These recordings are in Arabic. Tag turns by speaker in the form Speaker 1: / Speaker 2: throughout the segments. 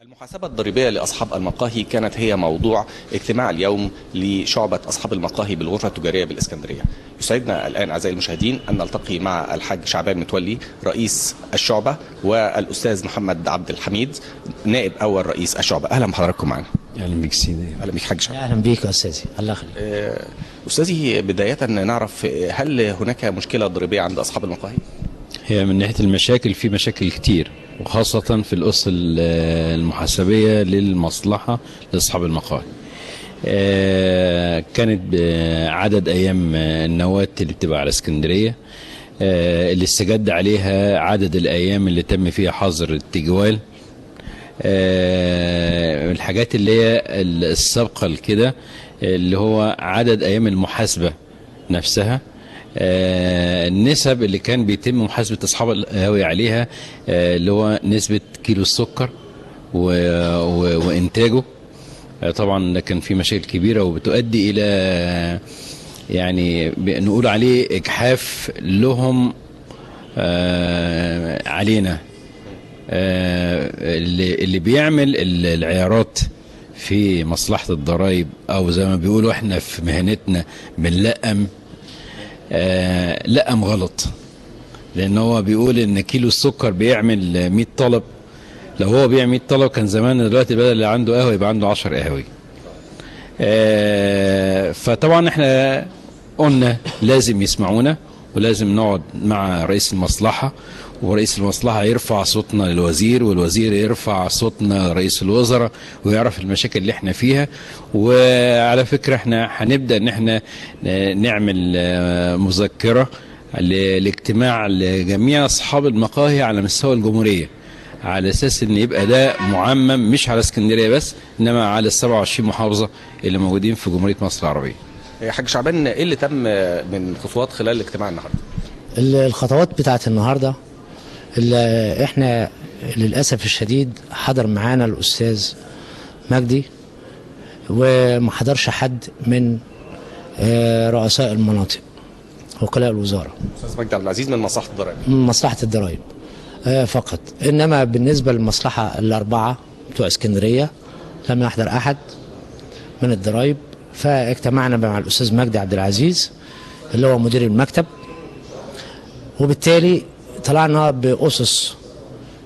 Speaker 1: المحاسبة الضريبية لأصحاب المقاهي كانت هي موضوع اجتماع اليوم لشعبة أصحاب المقاهي بالغرفة التجارية بالإسكندرية. يسعدنا الآن أعزائي المشاهدين أن نلتقي مع الحاج شعبان متولي رئيس الشعبة والأستاذ محمد عبد الحميد نائب أول رئيس الشعبة. أهلا بحضراتكم معنا.
Speaker 2: اهلا بيك سيدي.
Speaker 1: أهلا بك حاج شعبان.
Speaker 3: اهلا بيك يا استاذي، الله يخليك.
Speaker 1: أستاذي، بداية نعرف هل هناك مشكلة ضريبية عند أصحاب المقاهي؟
Speaker 2: هي من ناحيه المشاكل في مشاكل كتير، وخاصه في القصه المحاسبيه للمصلحه لاصحاب المقاهي. كانت عدد ايام النواه اللي بتبقى على اسكندريه، اللي استجد عليها عدد الايام اللي تم فيها حظر التجوال. الحاجات اللي هي السابقه لكده اللي هو عدد ايام المحاسبه نفسها. النسب اللي كان بيتم محاسبة أصحاب القهاوي عليها، اللي هو نسبة كيلو السكر وإنتاجه. طبعا كان في مشاكل كبيرة وبتؤدي إلى يعني نقول عليه إجحاف لهم علينا. اللي بيعمل العيارات في مصلحة الضرائب، أو زي ما بيقولوا احنا في مهنتنا بنلقم، لقم غلط، لان هو بيقول ان كيلو السكر بيعمل 100 طلب. لو هو بيعمل 100 طلب كان زمان دلوقتي بدل اللي عنده قهوه يبقى عنده 10 قهاوي. فطبعا احنا قلنا لازم يسمعونا، ولازم نقعد مع رئيس المصلحه، ورئيس المصلحه يرفع صوتنا للوزير، والوزير يرفع صوتنا لرئيس الوزراء، ويعرف المشاكل اللي احنا فيها. وعلى فكره احنا هنبدا ان احنا نعمل مذكره لاجتماع لجميع اصحاب المقاهي على مستوى الجمهوريه، على اساس ان يبقى ده معمم مش على اسكندريه بس، انما على ال 27 محافظه اللي موجودين في جمهوريه مصر العربيه.
Speaker 1: حاج شعبان، ايه اللي تم من خطوات خلال الاجتماع النهارده؟
Speaker 3: الخطوات بتاعت النهارده اللي احنا للاسف الشديد حضر معانا الاستاذ مجدي، وما حضرش حد من رؤساء المناطق وكلاء الوزاره.
Speaker 1: استاذ مجدي عبد العزيز من مصلحه الضرائب.
Speaker 3: من مصلحه الضرائب فقط، انما بالنسبه للمصلحه الاربعه بتوع اسكندريه لم يحضر احد من الضرائب. فاجتمعنا مع الاستاذ مجدي عبد العزيز اللي هو مدير المكتب، وبالتالي طلعنا بأسس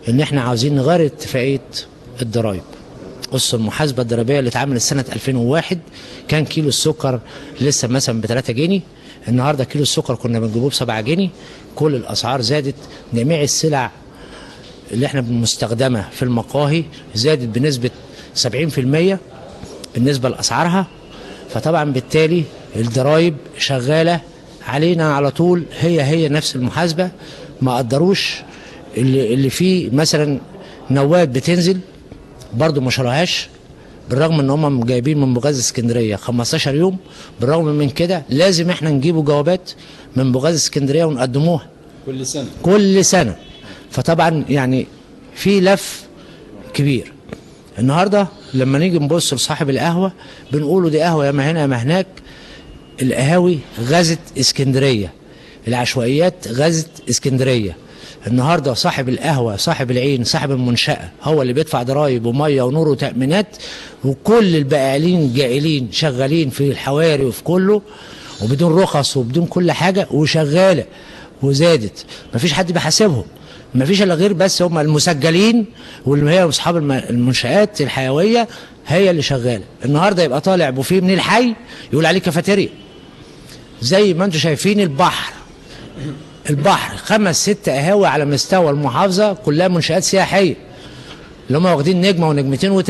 Speaker 3: ان احنا عاوزين نغير اتفاقية الضرائب. أسس المحاسبة الضريبية اللي اتعملت سنة 2001 كان كيلو السكر لسه مثلا ب3 جنيه، النهارده كيلو السكر كنا بنجيبوه ب7 جنيه. كل الأسعار زادت، جميع السلع اللي احنا بنستخدمها في المقاهي زادت بنسبة 70% بالنسبة لأسعارها. فطبعا بالتالي الضرائب شغالة علينا على طول، هي نفس المحاسبة. ما قدروش اللي فيه مثلا نواد بتنزل برضو ما شروهاش، بالرغم ان هم جايبين من بوغاز اسكندريه 15 يوم. بالرغم من كده لازم احنا نجيبوا جوابات من بوغاز اسكندريه ونقدموها كل سنه. فطبعا يعني في لف كبير. النهارده لما نيجي نبص لصاحب القهوه بنقوله دي قهوه يا ما هنا يا ما هناك. القهاوي غزت اسكندريه، العشوائيات غزت اسكندريه. النهارده صاحب القهوه، صاحب العين، صاحب المنشاه هو اللي بيدفع ضرايب وميه ونور وتامينات، وكل البائعين جائلين شغالين في الحواري وفي كله وبدون رخص وبدون كل حاجه، وشغاله وزادت. مفيش حد بيحاسبهم، مفيش الا غير بس هم المسجلين، واللي هي اصحاب المنشات الحيويه هي اللي شغاله. النهارده يبقى طالع بوفيه من الحي يقول عليه كافيتيريا. زي ما انتم شايفين البحر 5-6 قهاوي على مستوى المحافظه كلها منشآت سياحيه اللي هم واخدين نجمه ونجمتين و3.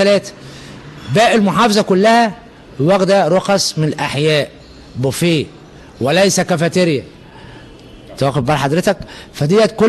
Speaker 3: باقي المحافظه كلها واخده رخص من الاحياء، بوفيه وليس كافيتيريا. تاخد بال حضرتك؟ فديت كل